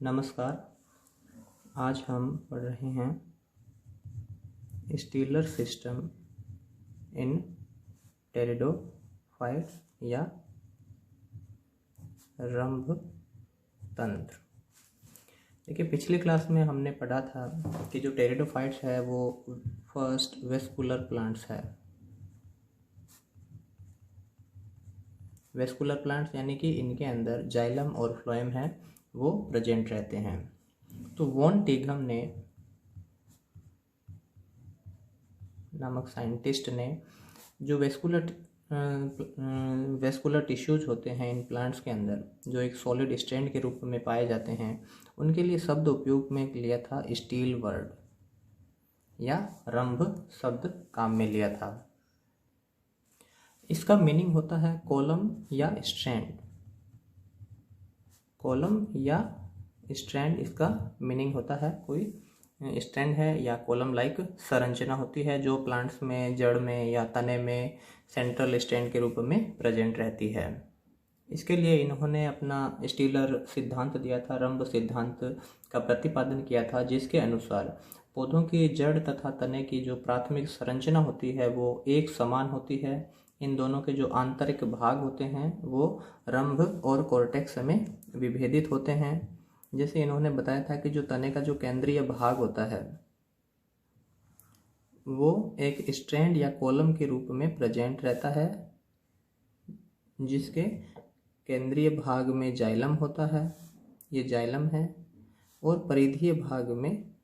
नमस्कार। आज हम पढ़ रहे हैं स्टीलर सिस्टम इन टेरिडोफाइट्स या रंभ तंत्र। देखिए, पिछली क्लास में हमने पढ़ा था कि जो टेरिडोफाइट्स है वो फर्स्ट वेस्कुलर प्लांट्स है। वेस्कुलर प्लांट्स यानी कि इनके अंदर जाइलम और फ्लोएम है वो प्रेजेंट रहते हैं। तो वॉन टिघम ने नामक साइंटिस्ट ने जो वेस्कुलर टिश्यूज होते हैं इन प्लांट्स के अंदर, जो एक सॉलिड स्ट्रैंड के रूप में पाए जाते हैं, उनके लिए शब्द उपयोग में लिया था स्टील वर्ड या रंभ शब्द काम में लिया था। इसका मीनिंग होता है कॉलम या स्ट्रैंड। कॉलम या स्ट्रैंड इसका मीनिंग होता है, कोई स्ट्रैंड है या कॉलम लाइक संरचना होती है जो प्लांट्स में, जड़ में या तने में सेंट्रल स्ट्रैंड के रूप में प्रेजेंट रहती है। इसके लिए इन्होंने अपना स्टीलर सिद्धांत दिया था, रंभ सिद्धांत का प्रतिपादन किया था, जिसके अनुसार पौधों की जड़ तथा तने की जो प्राथमिक संरचना होती है वो एक समान होती है। इन दोनों के जो आंतरिक भाग होते हैं वो रंभ और कॉर्टेक्स में विभेदित होते हैं। जैसे इन्होंने बताया था कि जो तने का जो केंद्रीय भाग होता है वो एक स्ट्रैंड या कॉलम के रूप में प्रेजेंट रहता है, जिसके केंद्रीय भाग में जाइलम होता है, ये जाइलम है, और परिधीय भाग में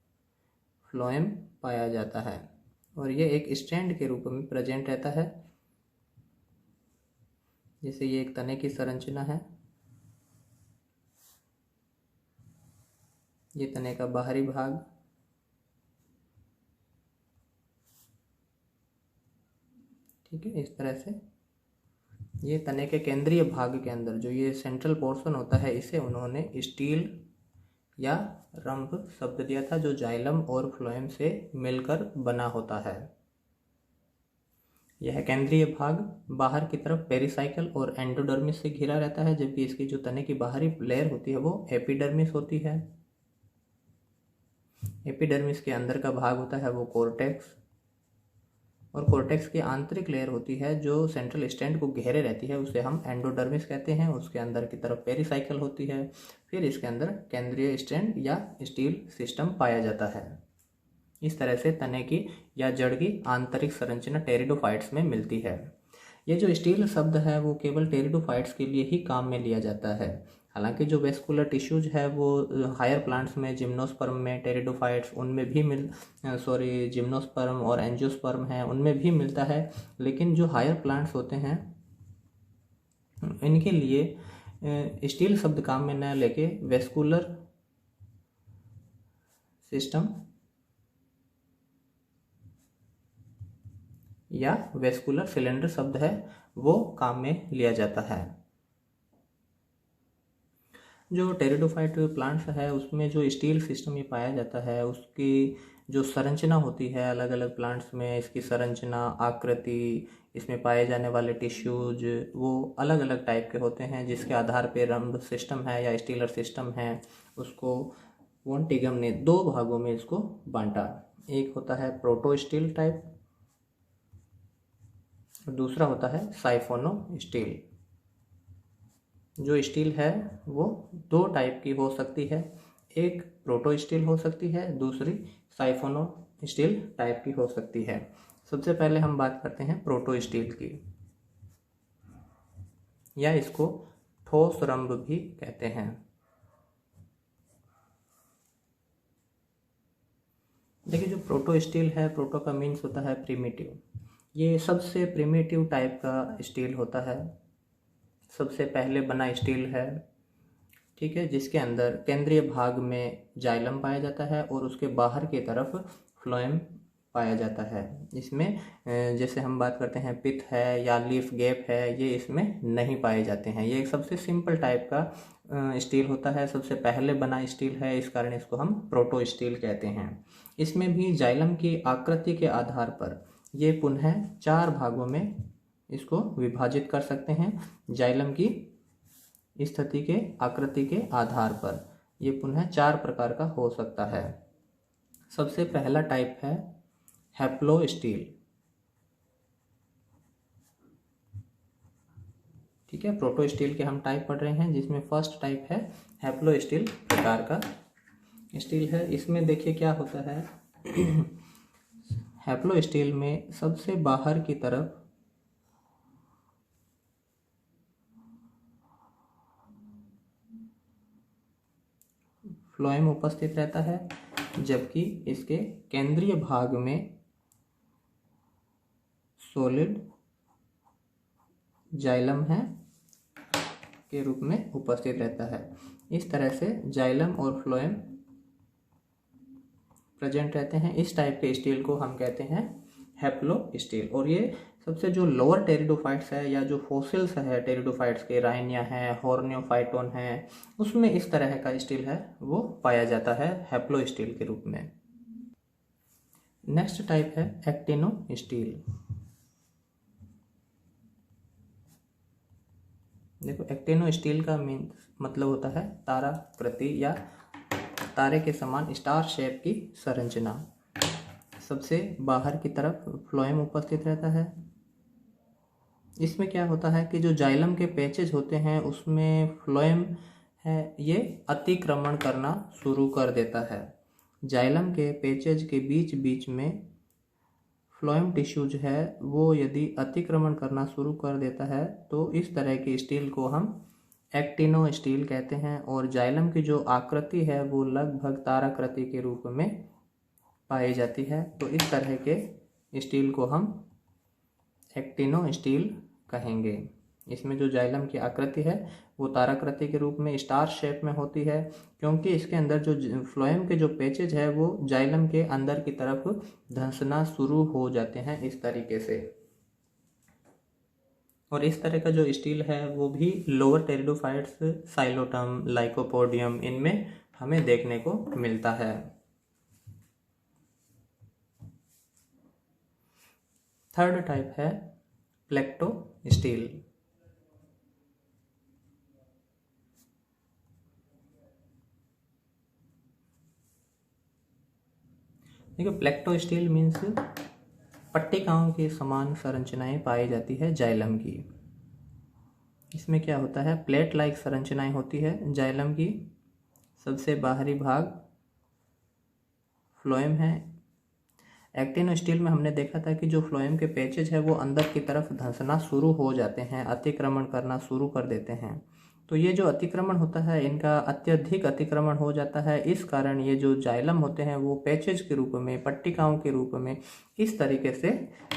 फ्लोएम पाया जाता है और ये एक स्ट्रैंड के रूप में प्रेजेंट रहता है। जैसे ये एक तने की संरचना है, ये तने का बाहरी भाग, ठीक है। इस तरह से ये तने के केंद्रीय भाग के अंदर जो ये सेंट्रल पोर्शन होता है, इसे उन्होंने स्टील या रंभ शब्द दिया था, जो जाइलम और फ्लोएम से मिलकर बना होता है। यह केंद्रीय भाग बाहर की तरफ पेरिसाइकल और एंडोडर्मिस से घिरा रहता है, जबकि इसकी जो तने की बाहरी लेयर होती है वो एपिडर्मिस होती है। एपिडर्मिस के अंदर का भाग होता है वो कॉर्टेक्स, और कॉर्टेक्स की आंतरिक लेयर होती है जो सेंट्रल स्ट्रैंड को घेरे रहती है, उसे हम एंडोडर्मिस कहते हैं। उसके अंदर की तरफ पेरिसाइकल होती है, फिर इसके अंदर केंद्रीय स्ट्रैंड या स्टील सिस्टम पाया जाता है। इस तरह से तने की या जड़ की आंतरिक संरचना टेरिडोफाइट्स में मिलती है। ये जो स्टील शब्द है वो केवल टेरिडोफाइट्स के लिए ही काम में लिया जाता है। हालांकि जो वेस्कुलर टिश्यूज है वो हायर प्लांट्स में, जिम्नोस्पर्म में, टेरिडोफाइट्स उनमें भी जिम्नोस्पर्म और एंजियोस्पर्म है उनमें भी मिलता है। लेकिन जो हायर प्लांट्स होते हैं इनके लिए स्टील शब्द काम में न लेके वेस्कुलर सिस्टम या वेस्कुलर सिलेंडर शब्द है वो काम में लिया जाता है। जो टेरिडोफाइट प्लांट्स है उसमें जो स्टील सिस्टम ये पाया जाता है, उसकी जो संरचना होती है अलग अलग प्लांट्स में, इसकी संरचना, आकृति, इसमें पाए जाने वाले टिश्यूज वो अलग अलग टाइप के होते हैं, जिसके आधार पे रंभ सिस्टम है या स्टीलर सिस्टम है उसको वॉन टिघम ने दो भागों में इसको बांटा। एक होता है प्रोटो स्टील टाइप और दूसरा होता है साइफोनो स्टील। जो स्टील है वो दो टाइप की हो सकती है, एक प्रोटो स्टील हो सकती है, दूसरी साइफोनो स्टील टाइप की हो सकती है। सबसे पहले हम बात करते हैं प्रोटो स्टील की, या इसको ठोस रंभ भी कहते हैं। देखिए, जो प्रोटो स्टील है, प्रोटो का मीन्स होता है प्रिमिटिव। ये सबसे प्रिमिटिव टाइप का स्टील होता है, सबसे पहले बना स्टील है, ठीक है, जिसके अंदर केंद्रीय भाग में जाइलम पाया जाता है और उसके बाहर की तरफ फ्लोएम पाया जाता है। इसमें जैसे हम बात करते हैं पिथ है या लीफ गैप है, ये इसमें नहीं पाए जाते हैं। ये एक सबसे सिंपल टाइप का स्टील होता है, सबसे पहले बना स्टील है, इस कारण इसको हम प्रोटो स्टील कहते हैं। इसमें भी जाइलम की आकृति के आधार पर ये पुनः 4 भागों में इसको विभाजित कर सकते हैं। जाइलम की स्थिति के, आकृति के आधार पर ये पुनः 4 प्रकार का हो सकता है। सबसे पहला टाइप है हैप्लो स्टील। ठीक है, प्रोटो स्टील के हम टाइप पढ़ रहे हैं, जिसमें फर्स्ट टाइप है हैप्लो स्टील प्रकार का स्टील है। इसमें देखिए क्या होता है हैप्लो स्टील में सबसे बाहर की तरफ फ्लोएम उपस्थित रहता है, जबकि इसके केंद्रीय भाग में सॉलिड जाइलम है के रूप में उपस्थित रहता है। इस तरह से जाइलम और फ्लोएम प्रेजेंट रहते हैं। इस टाइप के स्टील को हम कहते हैं हैप्लो स्टील। और ये सबसे जो लोअर टेरिडोफाइट्स है या जो फॉसिल्स है टेरिडोफाइट्स के, राइनिया है, हॉर्नियोफाइटोन है, उसमें इस तरह का स्टील है वो पाया जाता है हैप्लो स्टील के रूप में। नेक्स्ट टाइप है एक्टिनो स्टील। देखो, एक्टिनो स्टील का मीन मतलब होता है ताराकृति या तारे के समान स्टार शेप की संरचना। सबसे बाहर की तरफ फ्लोएम उपस्थित रहता है। इसमें क्या होता है कि जो जाइलम के पैचेज होते हैं उसमें फ्लोएम है ये अतिक्रमण करना शुरू कर देता है। जाइलम के पैचेज के बीच बीच में फ्लोएम टिश्यूज है वो यदि अतिक्रमण करना शुरू कर देता है तो इस तरह की स्टील को हम एक्टिनो स्टील कहते हैं। और जाइलम की जो आकृति है वो लगभग ताराकृति के रूप में पाई जाती है। तो इस तरह के स्टील को हम एक्टिनो स्टील कहेंगे। इसमें जो जाइलम की आकृति है वो ताराकृति के रूप में स्टार शेप में होती है, क्योंकि इसके अंदर जो फ्लोएम के जो पैचेज है वो जाइलम के अंदर की तरफ धंसना शुरू हो जाते हैं इस तरीके से। और इस तरह का जो स्टील है वो भी लोअर टेरिडोफाइट्स, साइलोटम, लाइकोपोडियम, इनमें हमें देखने को मिलता है। थर्ड टाइप है प्लेक्टो स्टील। देखिए, प्लेक्टो स्टील मीन्स पट्टिकाओं के समान संरचनाएं पाई जाती है जाइलम की। इसमें क्या होता है, प्लेट लाइक संरचनाएं होती है जाइलम की। सबसे बाहरी भाग फ्लोएम है। एक्टिनो स्टील में हमने देखा था कि जो फ्लोएम के पैचेज है वो अंदर की तरफ धंसना शुरू हो जाते हैं, अतिक्रमण करना शुरू कर देते हैं। तो ये जो अतिक्रमण होता है इनका अत्यधिक अतिक्रमण हो जाता है। इस कारण ये जो जाइलम होते हैं वो पैचेज के रूप में, पट्टिकाओं के रूप में इस तरीके से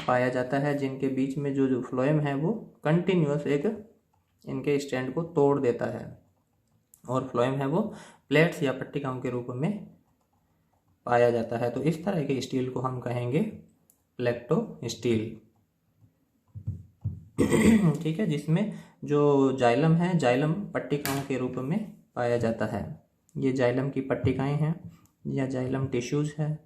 पाया जाता है, जिनके बीच में जो फ्लोएम है वो कंटिन्यूअस एक इनके स्टैंड को तोड़ देता है और फ्लोएम है वो प्लेट्स या पट्टिकाओं के रूप में पाया जाता है। तो इस तरह के स्टील को हम कहेंगे प्लेक्टो स्टील। ठीक है, जिसमें जो जाइलम है, जाइलम पट्टिकाओं के रूप में पाया जाता है। ये जाइलम की पट्टिकाएं हैं या जाइलम टिश्यूज है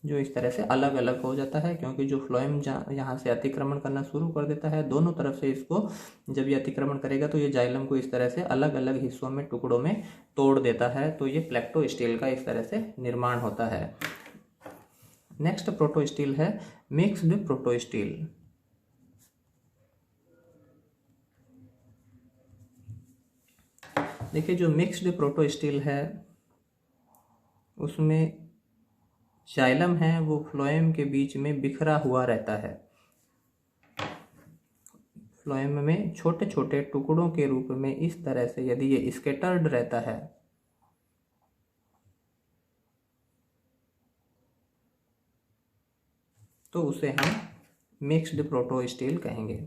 जो इस तरह से अलग अलग हो जाता है, क्योंकि जो फ्लोएम यहाँ से अतिक्रमण करना शुरू कर देता है दोनों तरफ से, इसको जब ये अतिक्रमण करेगा तो ये जाइलम को इस तरह से अलग अलग हिस्सों में, टुकड़ों में तोड़ देता है। तो ये प्लेक्टो स्टील का इस तरह से निर्माण होता है। नेक्स्ट प्रोटो स्टील है मिक्स्ड प्रोटो स्टील। देखिए, जो मिक्स्ड प्रोटो स्टील है उसमें जाइलम है वो फ्लोएम के बीच में बिखरा हुआ रहता है। फ्लोएम में छोटे छोटे टुकड़ों के रूप में इस तरह से यदि ये स्कैटर्ड रहता है तो उसे हम मिक्स्ड प्रोटो स्टील कहेंगे।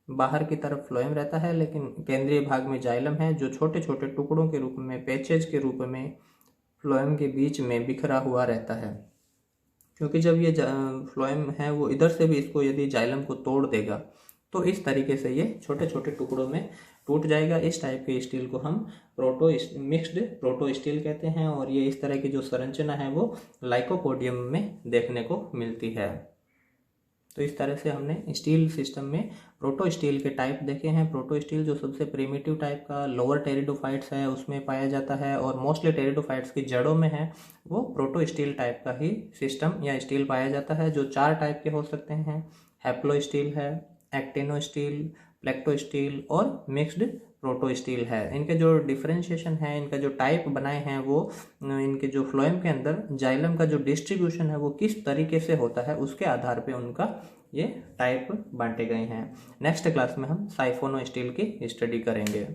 बाहर की तरफ फ्लोएम रहता है लेकिन केंद्रीय भाग में जाइलम है जो छोटे छोटे टुकड़ों के रूप में, पैचेज के रूप में फ्लोएम के बीच में बिखरा हुआ रहता है। क्योंकि जब ये फ्लोएम है वो इधर से भी इसको यदि जाइलम को तोड़ देगा तो इस तरीके से ये छोटे छोटे टुकड़ों में टूट जाएगा। इस टाइप के स्टील को हम मिक्स्ड प्रोटो स्टील कहते हैं। और ये इस तरह की जो संरचना है वो लाइकोपोडियम में देखने को मिलती है। तो इस तरह से हमने स्टील सिस्टम में प्रोटो स्टील के टाइप देखे हैं। प्रोटो स्टील जो सबसे प्रिमिटिव टाइप का लोअर टेरिडोफाइट्स है उसमें पाया जाता है, और मोस्टली टेरिडोफाइट्स की जड़ों में है, वो प्रोटो स्टील टाइप का ही सिस्टम या स्टील पाया जाता है, जो 4 टाइप के हो सकते हैं। हैप्लो स्टील है, एक्टिनो स्टील, प्लेक्टो स्टील और मिक्स्ड प्रोटो स्टील है। इनके जो डिफरेंशिएशन है, इनका जो टाइप बनाए हैं, वो इनके जो फ्लोएम के अंदर जाइलम का जो डिस्ट्रीब्यूशन है वो किस तरीके से होता है उसके आधार पे उनका ये टाइप बांटे गए हैं। नेक्स्ट क्लास में हम साइफोनो स्टील की स्टडी करेंगे।